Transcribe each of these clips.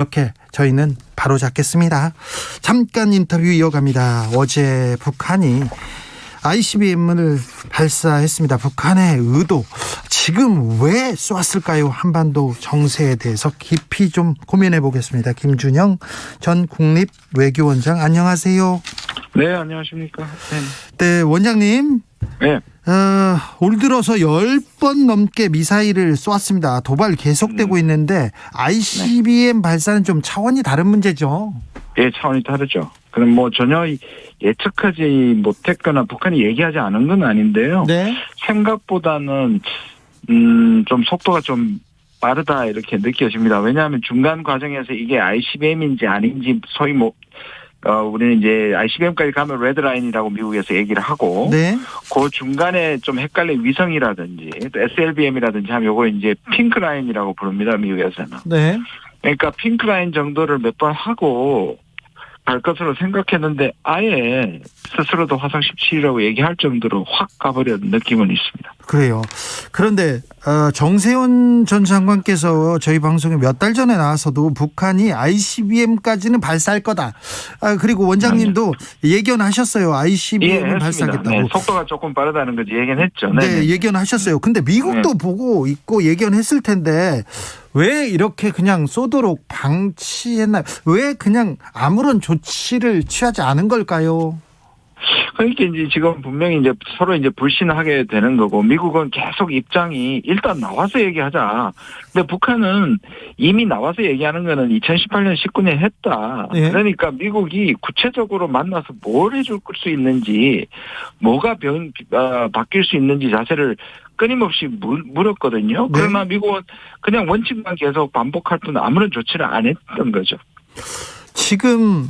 이렇게 저희는 바로 잡겠습니다. 잠깐 인터뷰 이어갑니다. 어제 북한이 ICBM을 발사했습니다. 북한의 의도, 지금 왜 쏘았을까요? 한반도 정세에 대해서 깊이 좀 고민해 보겠습니다. 김준영 전 국립외교원장, 안녕하세요. 네, 안녕하십니까. 네, 원장님. 네. 올 들어서 10번 넘게 미사일을 쏘았습니다. 도발 계속되고 있는데 ICBM 발사는 좀 차원이 다른 문제죠. 예, 차원이 다르죠. 그럼 뭐 전혀 예측하지 못했거나 북한이 얘기하지 않은 건 아닌데요. 네. 생각보다는 좀 속도가 좀 빠르다 이렇게 느껴집니다. 왜냐하면 중간 과정에서 이게 ICBM인지 아닌지 소위 우리는 이제 ICBM까지 가면 레드라인이라고 미국에서 얘기를 하고, 네. 그 중간에 좀 헷갈린 위성이라든지 또 SLBM이라든지 하면 요거 이제 핑크라인이라고 부릅니다, 미국에서는. 네. 그러니까 핑크라인 정도를 몇 번 하고 갈 것으로 생각했는데 아예 스스로도 화성 17이라고 얘기할 정도로 확 가버린 느낌은 있습니다. 그래요. 그런데 정세현 전 장관께서 저희 방송에 몇 달 전에 나와서도 북한이 ICBM까지는 발사할 거다. 그리고 원장님도 예견하셨어요. ICBM을 발사하겠다고. 네, 속도가 조금 빠르다는 거지 예견했죠. 네, 예견하셨어요. 근데 미국도 보고 있고 예견했을 텐데 왜 이렇게 그냥 쏘도록 방치했나요? 왜 그냥 아무런 조치를 취하지 않은 걸까요? 그러니까 이제 지금 분명히 이제 서로 이제 불신하게 되는 거고, 미국은 계속 입장이 일단 나와서 얘기하자. 근데 북한은 이미 나와서 얘기하는 거는 2018년 19년 했다. 네. 그러니까 미국이 구체적으로 만나서 뭘 해줄 수 있는지, 뭐가 바뀔 수 있는지 자세를 끊임없이 물었거든요. 네. 그러나 미국은 그냥 원칙만 계속 반복할 뿐 아무런 조치를 안 했던 거죠. 지금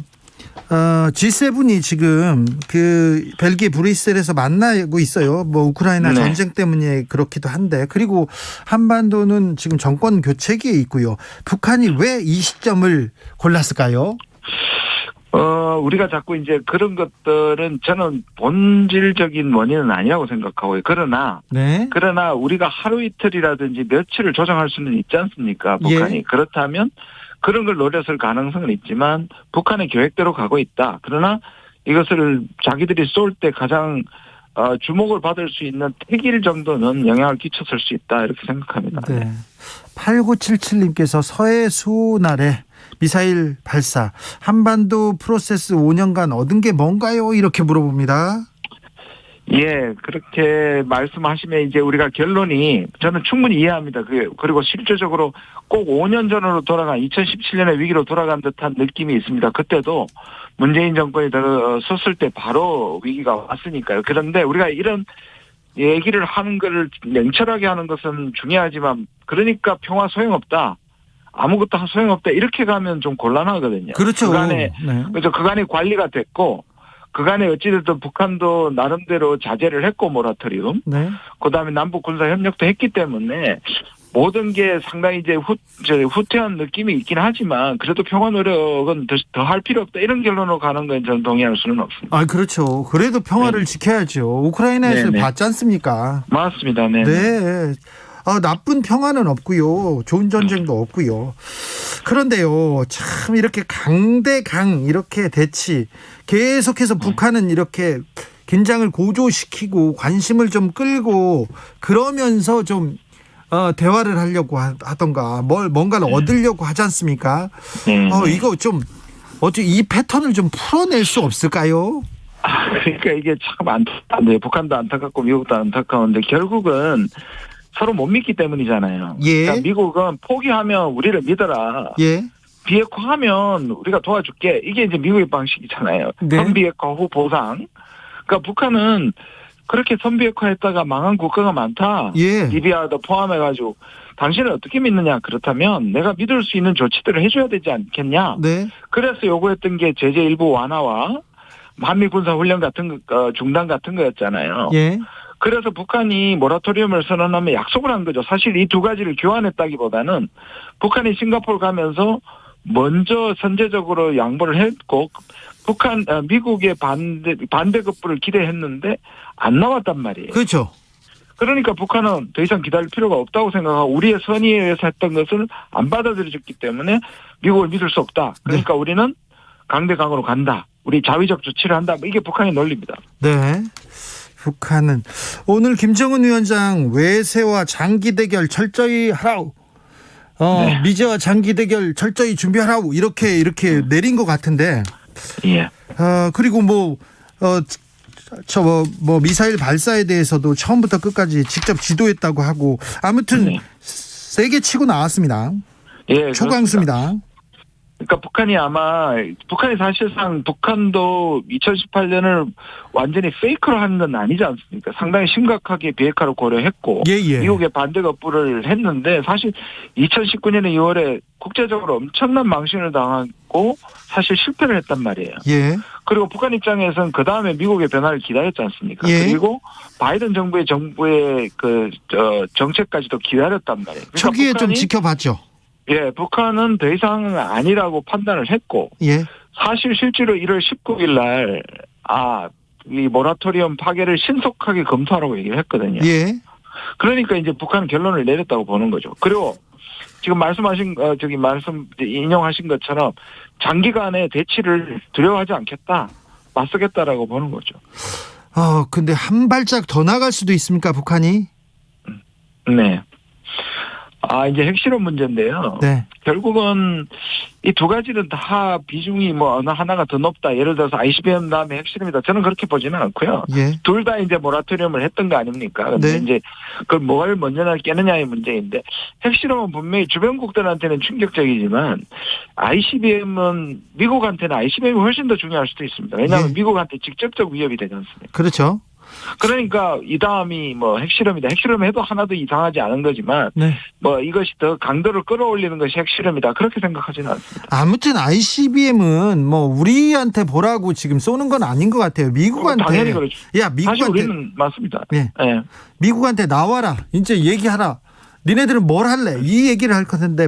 G7이 지금 그 벨기에 브뤼셀에서 만나고 있어요. 뭐 우크라이나 네. 전쟁 때문에 그렇기도 한데, 그리고 한반도는 지금 정권 교체기에 있고요. 북한이 왜 이 시점을 골랐을까요? 우리가 자꾸 이제 그런 것들은 저는 본질적인 원인은 아니라고 생각하고요. 그러나 우리가 하루 이틀이라든지 며칠을 조정할 수는 있지 않습니까? 북한이. 예. 그렇다면 그런 걸 노렸을 가능성은 있지만 북한의 계획대로 가고 있다. 그러나 이것을 자기들이 쏠 때 가장 주목을 받을 수 있는 택일 정도는 영향을 끼쳤을 수 있다 이렇게 생각합니다. 네. 8977님께서 서해 수날에 미사일 발사, 한반도 프로세스 5년간 얻은 게 뭔가요? 이렇게 물어봅니다. 예, 그렇게 말씀하시면 이제 우리가 결론이 저는 충분히 이해합니다. 그리고 실질적으로 꼭 5년 전으로 돌아간 2017년의 위기로 돌아간 듯한 느낌이 있습니다. 그때도 문재인 정권이 섰을 때 바로 위기가 왔으니까요. 그런데 우리가 이런 얘기를 하는 것을 냉철하게 하는 것은 중요하지만, 그러니까 평화 소용없다, 아무것도 소용없다 이렇게 가면 좀 곤란하거든요. 그렇죠. 그래서 그간에 관리가 됐고, 그간에 어찌됐든 북한도 나름대로 자제를 했고 모라토리움. 네. 그다음에 남북 군사 협력도 했기 때문에 모든 게 상당히 이제 후퇴한 느낌이 있긴 하지만 그래도 평화 노력은 더 할 필요 없다 이런 결론으로 가는 건 저는 동의할 수는 없습니다. 그렇죠. 그래도 평화를 지켜야죠. 우크라이나에서 봤지 않습니까? 맞습니다. 네. 네. 나쁜 평화는 없고요. 좋은 전쟁도 없고요. 그런데요, 참 이렇게 강대강 이렇게 대치 계속해서 북한은 이렇게 긴장을 고조시키고 관심을 좀 끌고 그러면서 좀 대화를 하려고 하던가 뭔가를 얻으려고 하지 않습니까? 이거 좀 어떻게 이 패턴을 좀 풀어낼 수 없을까요? 그러니까 이게 참 안타까운데, 북한도 안타깝고 미국도 안타까운데 결국은 서로 못 믿기 때문이잖아요. 예. 그러니까 미국은 포기하면 우리를 믿어라. 예. 비핵화하면 우리가 도와줄게. 이게 이제 미국의 방식이잖아요. 네. 선비핵화 후 보상. 그러니까 북한은 그렇게 선비핵화했다가 망한 국가가 많다. 예. 리비아도 포함해가지고 당신을 어떻게 믿느냐. 그렇다면 내가 믿을 수 있는 조치들을 해줘야 되지 않겠냐. 네. 그래서 요구했던 게 제재 일부 완화와 한미 군사 훈련 같은 중단 같은 거였잖아요. 예. 그래서 북한이 모라토리움을 선언하면 약속을 한 거죠. 사실 이 두 가지를 교환했다기보다는 북한이 싱가포르 가면서 먼저 선제적으로 양보를 했고, 미국의 반대급부를 기대했는데 안 나왔단 말이에요. 그렇죠. 그러니까 북한은 더 이상 기다릴 필요가 없다고 생각하고 우리의 선의에 의해서 했던 것을 안 받아들여졌기 때문에 미국을 믿을 수 없다. 그러니까 우리는 강대강으로 간다. 우리 자위적 조치를 한다. 이게 북한의 논리입니다. 네. 북한은 오늘 김정은 위원장 외세와 장기 대결 철저히 하라고. 미제와 장기 대결 철저히 준비하라고 이렇게 내린 것 같은데. 예. 그리고 미사일 발사에 대해서도 처음부터 끝까지 직접 지도했다고 하고 아무튼 세게 치고 나왔습니다. 예. 초강수입니다. 그러니까 북한이 사실상 북한도 2018년을 완전히 페이크로 한 건 아니지 않습니까? 상당히 심각하게 비핵화를 고려했고 미국의 반대 거부를 했는데 사실 2019년에 2월에 국제적으로 엄청난 망신을 당하고 사실 실패를 했단 말이에요. 예. 그리고 북한 입장에서는 그 다음에 미국의 변화를 기다렸지 않습니까? 그리고 바이든 정부의 정책까지도 기다렸단 말이에요. 그러니까 초기에 좀 지켜봤죠. 예, 북한은 더 이상 아니라고 판단을 했고, 사실 실제로 1월 19일 날, 이 모라토리엄 파괴를 신속하게 검토하라고 얘기를 했거든요. 예. 그러니까 이제 북한은 결론을 내렸다고 보는 거죠. 그리고 지금 인용하신 것처럼 장기간의 대치를 두려워하지 않겠다, 맞서겠다라고 보는 거죠. 근데 한 발짝 더 나갈 수도 있습니까, 북한이? 네. 이제 핵실험 문제인데요. 네. 결국은 이 두 가지는 다 비중이 어느 하나가 더 높다. 예를 들어서 ICBM 다음에 핵실험이다. 저는 그렇게 보지는 않고요. 예. 둘 다 이제 모라토리엄을 했던 거 아닙니까? 근데 이제 그걸 뭘 먼저 깨느냐의 문제인데 핵실험은 분명히 주변국들한테는 충격적이지만 ICBM은 미국한테는 ICBM이 훨씬 더 중요할 수도 있습니다. 왜냐하면 미국한테 직접적 위협이 되지 않습니까? 그렇죠. 그러니까 이 다음이 핵실험이다. 핵실험 해도 하나도 이상하지 않은 거지만 이것이 더 강도를 끌어올리는 것이 핵실험이다. 그렇게 생각하지는 않습니다. 아무튼 ICBM은 우리한테 보라고 지금 쏘는 건 아닌 것 같아요. 미국한테. 당연히 그렇죠. 미국한테. 사실 우리는 맞습니다. 네. 미국한테 나와라. 이제 얘기하라. 니네들은 뭘 할래? 이 얘기를 할 건데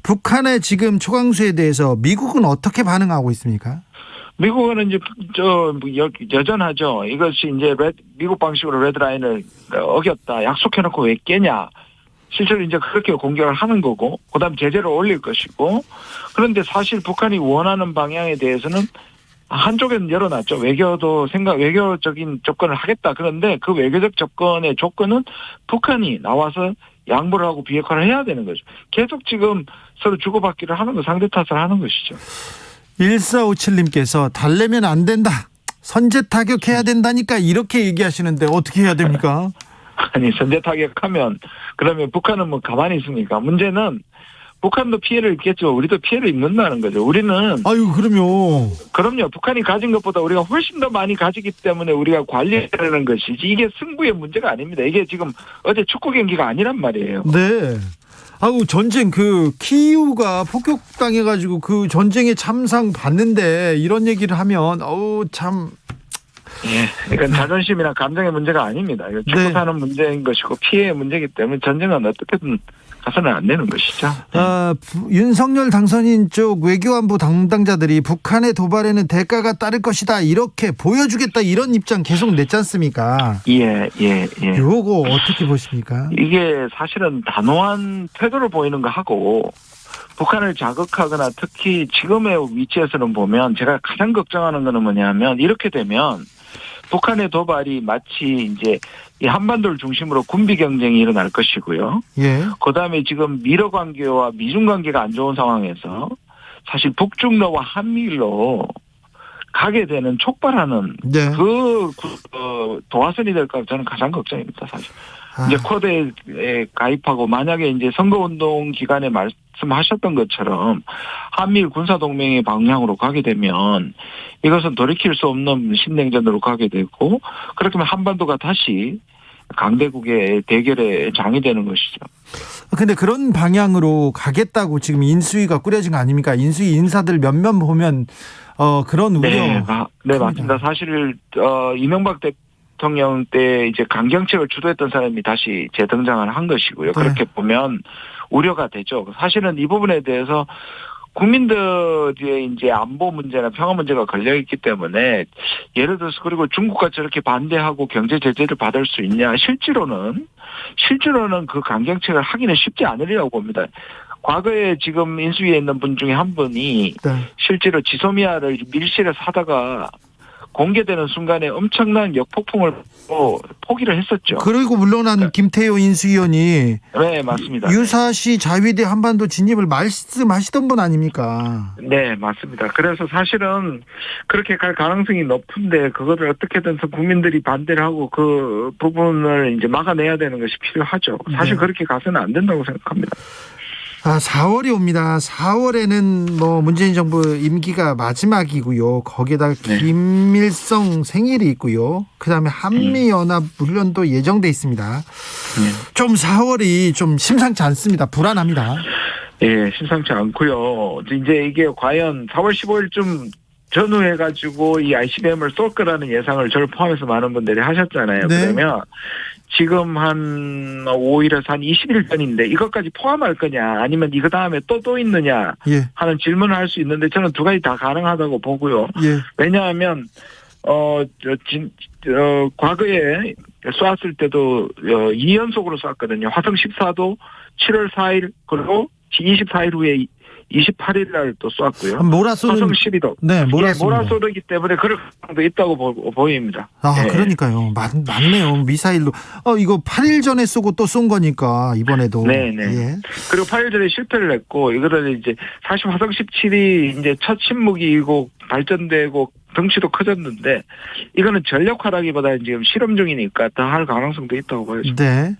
북한의 지금 초강수에 대해서 미국은 어떻게 반응하고 있습니까? 미국은 이제 여전하죠. 이것이 이제 미국 방식으로 레드라인을 어겼다. 약속해놓고 왜 깨냐. 실제로 이제 그렇게 공격을 하는 거고, 그다음 제재를 올릴 것이고. 그런데 사실 북한이 원하는 방향에 대해서는 한쪽에는 열어놨죠. 외교적인 접근을 하겠다. 그런데 그 외교적 접근의 조건은 북한이 나와서 양보를 하고 비핵화를 해야 되는 거죠. 계속 지금 서로 주고받기를 하는 거, 상대 탓을 하는 것이죠. 1457님께서 달래면 안 된다. 선제 타격해야 된다니까 이렇게 얘기하시는데 어떻게 해야 됩니까? 아니 선제 타격하면 그러면 북한은 가만히 있습니까? 문제는 북한도 피해를 입겠죠. 우리도 피해를 입는다는 거죠. 우리는 그럼요. 북한이 가진 것보다 우리가 훨씬 더 많이 가지기 때문에 우리가 관리하는 것이지 이게 승부의 문제가 아닙니다. 이게 지금 어제 축구 경기가 아니란 말이에요. 네. 전쟁 키이우가 폭격당해가지고 그 전쟁에 참상 받는데 이런 얘기를 하면 참. 예, 그러니까 자존심이나 감정의 문제가 아닙니다. 죽고 사는 문제인 것이고 피해의 문제이기 때문에 전쟁은 어떻게든 가서는 안 되는 것이죠. 윤석열 당선인 쪽 외교안보 담당자들이 북한의 도발에는 대가가 따를 것이다 이렇게 보여주겠다 이런 입장 계속 냈지 않습니까? 예. 요거 어떻게 보십니까? 이게 사실은 단호한 태도를 보이는 거 하고 북한을 자극하거나 특히 지금의 위치에서는 보면 제가 가장 걱정하는 거는 뭐냐면 이렇게 되면 북한의 도발이 마치 이제 이 한반도를 중심으로 군비 경쟁이 일어날 것이고요. 그다음에 지금 미러 관계와 미중 관계가 안 좋은 상황에서 사실 북중러와 한미일로 가게 되는 촉발하는 도화선이 될까 저는 가장 걱정입니다, 사실. 이제 쿼드에 가입하고 만약에 이제 선거운동 기간에 말씀하셨던 것처럼 한미일 군사동맹의 방향으로 가게 되면 이것은 돌이킬 수 없는 신냉전으로 가게 되고 그렇게 하면 한반도가 다시 강대국의 대결의 장이 되는 것이죠. 근데 그런 방향으로 가겠다고 지금 인수위가 꾸려진 거 아닙니까? 인수위 인사들 몇몇 보면 그런 우려. 네, 맞습니다. 사실 이명박 대통령 때 이제 강경책을 주도했던 사람이 다시 재등장을 한 것이고요. 그렇게 보면 우려가 되죠. 사실은 이 부분에 대해서 국민들의 이제 안보 문제나 평화 문제가 걸려 있기 때문에 예를 들어서 그리고 중국과 저렇게 반대하고 경제 제재를 받을 수 있냐? 실제로는 그 강경책을 하기는 쉽지 않으리라고 봅니다. 과거에 지금 인수위에 있는 분 중에 한 분이 네. 실제로 지소미아를 밀실에서 하다가 공개되는 순간에 엄청난 역폭풍을 포기를 했었죠. 그리고 물러난 김태효 인수위원이 네, 맞습니다. 유사시 자위대 한반도 진입을 말씀하시던 분 아닙니까? 네, 맞습니다. 그래서 사실은 그렇게 갈 가능성이 높은데 그거를 어떻게든 국민들이 반대를 하고 그 부분을 이제 막아내야 되는 것이 필요하죠. 사실 네. 그렇게 가서는 안 된다고 생각합니다. 4월이 옵니다. 4월에는 뭐 문재인 정부 임기가 마지막이고요. 거기에다가 네. 김일성 생일이 있고요. 그다음에 한미연합 훈련도 예정돼 있습니다. 좀 4월이 좀 심상치 않습니다. 불안합니다. 예, 심상치 않고요. 이제 이게 과연 4월 15일쯤 전후해가지고 이 ICBM을 쏠 거라는 예상을 저를 포함해서 많은 분들이 하셨잖아요. 네. 그러면 지금 한 5일에서 한 20일 전인데 이것까지 포함할 거냐 아니면 이거 다음에 또 있느냐 예. 하는 질문을 할 수 있는데 저는 두 가지 다 가능하다고 보고요. 예. 왜냐하면 과거에 쏘았을 때도 2연속으로 쏘았거든요. 화성 14도 7월 4일 그리고 24일 후에 28일 날 또 쏘았고요. 몰아쏘는 화성 12도. 네, 몰아쏘기 때문에 그럴 가능성도 있다고 보입니다. 네. 그러니까요. 맞네요. 미사일로. 이거 8일 전에 쏘고 또 쏜 거니까 이번에도. 네네. 예. 그리고 8일 전에 실패를 했고 이거를 이제 사실 화성 17이 이제 첫 침묵이고 발전되고 덩치도 커졌는데 이거는 전력화라기보다는 지금 실험 중이니까 더 할 가능성도 있다고 보여집니다. 네.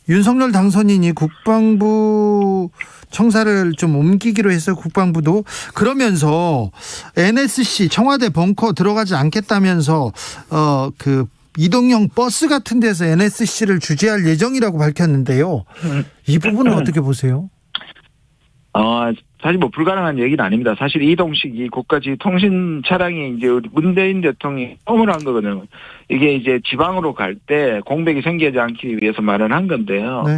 윤석열 당선인이 국방부 청사를 좀 옮기기로 해서 국방부도 그러면서 NSC 청와대 벙커 들어가지 않겠다면서 그 이동형 버스 같은 데서 NSC를 주재할 예정이라고 밝혔는데요. 이 부분은 어떻게 보세요? 사실 뭐 불가능한 얘기는 아닙니다. 사실 이동식 이 국가지 통신 차량이 이제 우리 문재인 대통령이 처음으로 한 거거든요. 이게 이제 지방으로 갈 때 공백이 생기지 않기 위해서 마련한 건데요. 네.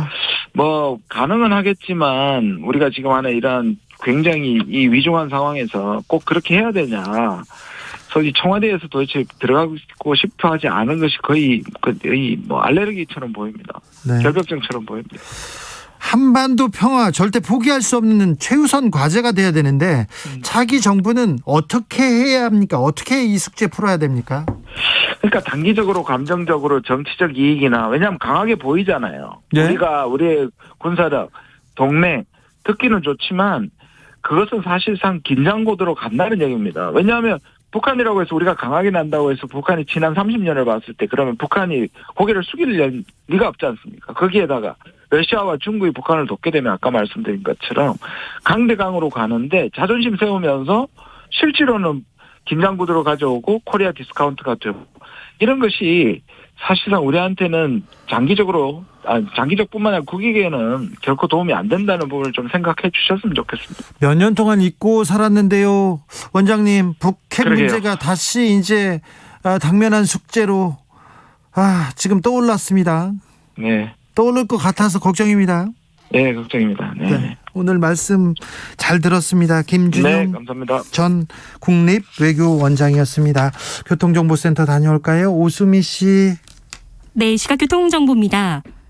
뭐 가능은 하겠지만 우리가 지금 하는 이런 굉장히 이 위중한 상황에서 꼭 그렇게 해야 되냐. 그래서 이 청와대에서 도대체 들어가고 싶어 하지 않은 것이 거의 뭐 알레르기처럼 보입니다. 네. 결벽증처럼 보입니다. 한반도 평화 절대 포기할 수 없는 최우선 과제가 돼야 되는데 차기 정부는 어떻게 해야 합니까? 어떻게 이 숙제 풀어야 됩니까? 그러니까 단기적으로 감정적으로 정치적 이익이나 왜냐하면 강하게 보이잖아요. 네? 우리의 군사력, 동맹 듣기는 좋지만 그것은 사실상 긴장고도로 간다는 얘기입니다. 왜냐하면 북한이라고 해서 우리가 강하게 난다고 해서 북한이 지난 30년을 봤을 때 그러면 북한이 고개를 숙일 리가 없지 않습니까? 거기에다가 러시아와 중국이 북한을 돕게 되면 아까 말씀드린 것처럼 강대강으로 가는데 자존심 세우면서 실제로는 긴장구도로 가져오고 코리아 디스카운트가 되고 이런 것이 사실상 우리한테는 장기적뿐만 아니라 국익에는 결코 도움이 안 된다는 부분을 좀 생각해 주셨으면 좋겠습니다. 몇 년 동안 잊고 살았는데요. 원장님, 북핵 그러게요. 문제가 다시 이제 당면한 숙제로 지금 떠올랐습니다. 네. 떠오를 것 같아서 걱정입니다. 네, 걱정입니다. 네. 네. 오늘 말씀 잘 들었습니다. 김준영 네, 감사합니다. 전 국립외교원장이었습니다. 교통정보센터 다녀올까요? 오수미 씨. 네, 시각 교통정보입니다.